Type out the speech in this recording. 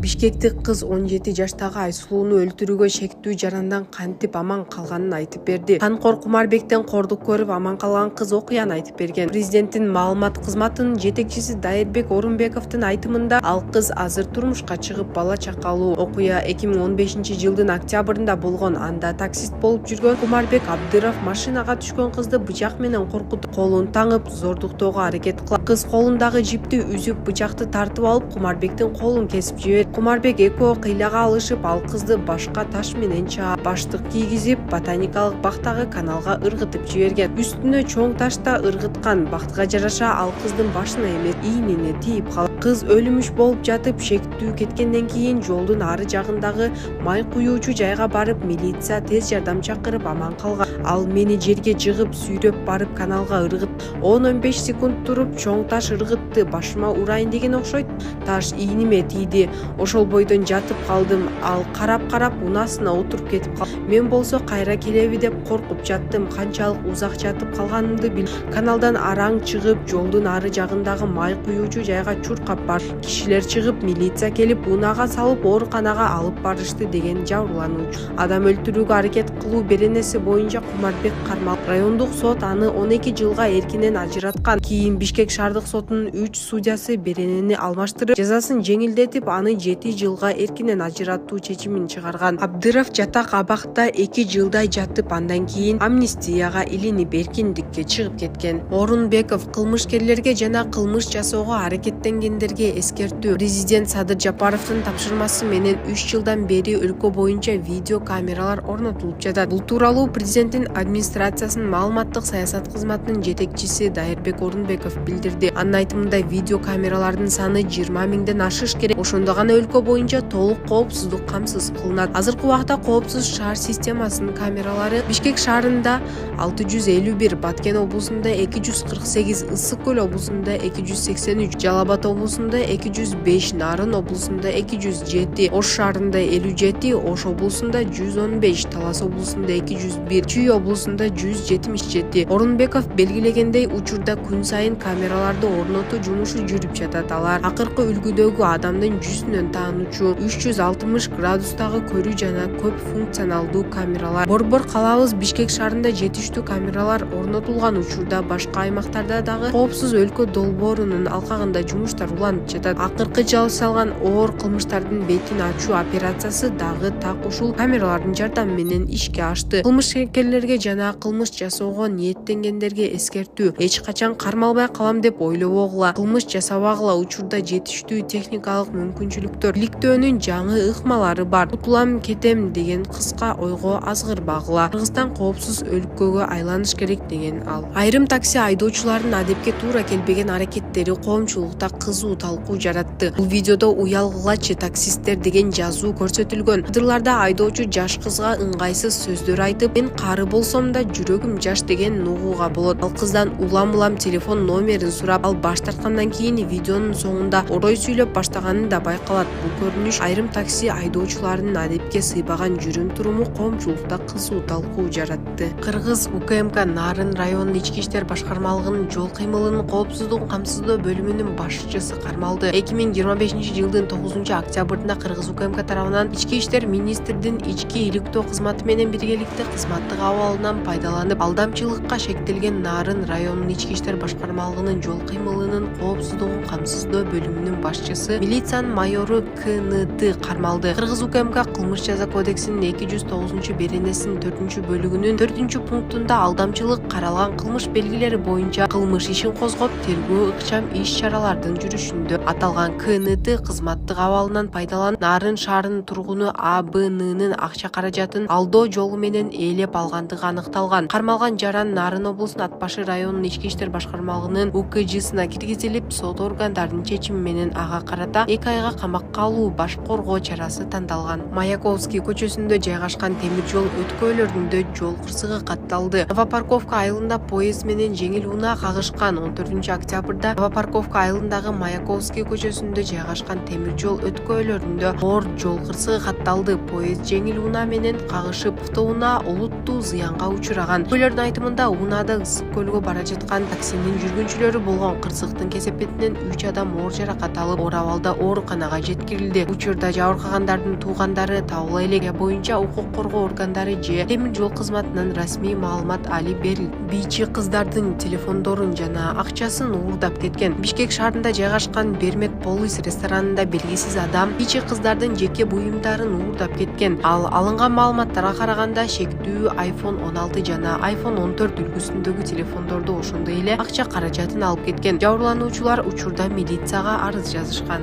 Бишкектик кыз 17 жаштагы Айсулууну өлтүрүүгө шектүү жарандан кантип аман калганын айтып берди. Канкор Кумарбектен кордук көрүп аман калган кыз окуяны айтып берген. Президенттин маалымат кызматынын жетекчиси Дайырбек Орунбековдун айтымында ал кыз азыр турмушка чыгып бала чакалуу. Окуя 2015-жылдын октябрында болгон. Анда таксист болуп жүргөн Кумарбек Абдыров машинага түшкөн кызды бычак менен коркутуп, колун таңып зордуктоого аракет кылат. Кыз колундагы жипти үзүп, бычакты тартып алып, Кумарбектин колун кесип жиберди. Кумарбек экөө кыйлага алышып, ал кызды башка таш менен чаап, баштык кийгизип, ботаникалык бактагы каналга ыргытып жиберген. Үстүнө чоң таш да ыргыткан. Бактыга жараша ал кыздын башына эмес, ийнине тийип калат. Кыз өлүмүш болуп жатып, шектүү кеткенден кийин жолдун ары жагындагы май куюучу жайга барып, милиция тез жардам чакырып аман калган. Ал мени жерге жыгып, сүйрөп барып каналга ыргыт. 10-15 секунд туруп, чоң таш ыргытты. Башыма урайын деген окшойт. Таш ийниме тийди. Ошол бойдон жатып калдым. Ал карап унаасына отуруп кетип калды. Мен болсо кайра келеби деп коркуп жаттым. Канчалык узак жатып калганымды билбейм. Каналдан араң чыгып, жолдун ары жагындагы май куюучу жайга чуркап бар. Кишилер чыгып, милиция келип, унаага салып, ооруканага алып барышты деген жабырлануучу. Адам өлтүрүүгө аракет кылуу беренеси боюнча Кумарбек кармалган. Райондук сот аны 12 жылга эркинен ажыраткан. Кийин Бишкек шаардык сотунун 3 судьясы беренени алмаштырып, жазасын жеңилдетип, аны 7 жылга эркинен ажыратуу чечимин чыгарган. Абдыров жатак абакта 2 жылдай жатып, андан кийин амнистияга илинип эркиндикке чыгып кеткен. Орунбеков кылмышкерлерге жана кылмыш жасоого аракеттенгендерге эскертүү. Президент Садыр Жапаровдун тапшырмасы менен 3 жылдан бери өлкө боюнча видео камералар орнотулуп жатат. Бул тууралуу президенттин администрациясынын маалыматтык саясат кызматынын жетекчиси Дайырбек Орунбеков билдирди. Анын айтымында видео камералардын саны 20 миңден ашыш керек. Ошондо гана өлкө боюнча толук коопсуздук камсыз кылынат. Азыркы убакта коопсуз шаар системасынын камералары Бишкек шаарында 651, Баткен облусунда 248, Ысык көл облусунда 283, Жалал Абад облусунда 205, Нарын облусунда 207, Ош шаарында 57, Ош облусунда 115, Талас облусунда 201, Чүй облусунда 177. Орунбеков белгилегендей, учурда күн сайын камераларды орнотуу жумушу жүрүп жатат. Алар акыркы үлгүдөгү адамдын жүзүнөн таануучу 360 градустагы көрүү жана көп функционалдуу камералар. Борбор калабыз Бишкек шаарында жетиштүү камералар орнотулган учурда башка аймактарда дагы коопсуз өлкө долбоорунун алкагында жумуштар уланып жатат. Акыркы жасалган оор кылмыштардын бетин ачуу операциясы дагы так ушул камералардын жардамы менен ишке ашты. Кылмышкерлерге жана кылмыш жасоого ниеттенгендерге эскертүү: эч качан кармалбай калам деп ойлобогула, кылмыш жасабагыла. Учурда жетиштүү техникалык мүмкүнчүлүктөр, иликтөөнүн жаңы ыкмалары бар. Утулам кетем деген кыска ойго азгырбагыла. Кыргызстан коопсуз өлкөгө айланыш керек деген ал. Айрым такси айдоочулардын адепке туура келбеген аракеттери коомчулукта кызуу талкуу жаратты. Бул видеодо уялгылачы таксисттер деген жазуу көрсөтүлгөн. Кадрларда айдоочу жаш кызга ыңгайсыз сөздөр айтып, мен кары болсом да жүрөгүм жаш деген угууга болот. Ал кыздан улам телефон номерин сурап, ал баш тарткандан кийин видеонун соңунда орой сүйлөп баштаганы да байкалат. Бул көрүнүш айрым такси айдоочуларынын адепке сыйбаган жүрүм туруму коомчулукта кызуу талкуу жаратты. Кыргыз УКМК Нарын районунун ички иштер башкармалыгынын жол кыймылынын коопсуздугун камсыздоо бөлүмүнүн башчысы кармалды. 2025-жылдын 9-октябрында Кыргыз УКМК тарабынан ички иштер министрдин ички иликтөө кызматы менен биргеликте кызматтык абалынан пайдаланып, алдамчылыкка шектелген Нарын районунун ички иштер башкармалыгынын жол кыймылынын коопсуздугун камсыздоо бөлүмүнүн башчысы милициянын майору КНТ кармалды. Кыргыз УКМК кылмыш жаза кодексинин 209-беренесинин 4-бөлүгүнүн 4-пунктунда алдамчылык каралган кылмыш белгилери боюнча кылмыш ишин козгоп, тергөө ыкчам иш-чаралардын жүрүшүндө аталган КНТ кызматтык абалынан пайдаланып, Нарын шаарынын тургуну АБНнын акча каражатын алдоо жолу менен ээлеп алгандыгы аныкталган. Кармалган жаран Нарын облусунун Ат башы районунун ички иштер башкармалыгынын УКЖсына киргизилип, сот органдарынын чечими менен ага карата 2 айга камакка алуу баш коргоо чарасы тандалган. Маяковский көчөсүндө жайгашкан темир жол өткөөлөрүндө жол кырсыгы катталды. Новопарковка айылында поезд менен жеңил унаа кагышкан. 14-октябрда Новопарковка айылындагы Маяковский көчөсүндө жайгашкан темир жол өткөөлөрүндө оор жол кырсыгы катталды. Поезд жеңил унаа менен кагышып, автоунаа олуттуу зыянга учураган. Күлөрдүн айтымында унаада Ысык көлгө бара жаткан таксинин жүргүнчүлөрү болгон кырсыктын кесепетинен 3 адам оор жаракат алып, оор абалда ооруканага жеткирилди. Учурда жабыркагандардын туугандары табыла элек. Боюнча укук коргоо органдары же темир жол кызматынан расмий маалымат али берилди. Бийчи кыздардын телефондорун жана акчасын уурдап кеткен. Бишкек шаарында жайгашкан Бермет Полис ресторанында белгисиз адам бийчи кыздардын жеке буюмдарын уурдап кеткен. Ал алынган маалыматтарга караганда шектүү iPhone 16 жана iPhone 14 үлгүсүндөгү телефондорду, ошондой эле акча каражатын алып кеткен. Жабырлануучулар учурда милицияга арыз жазышкан.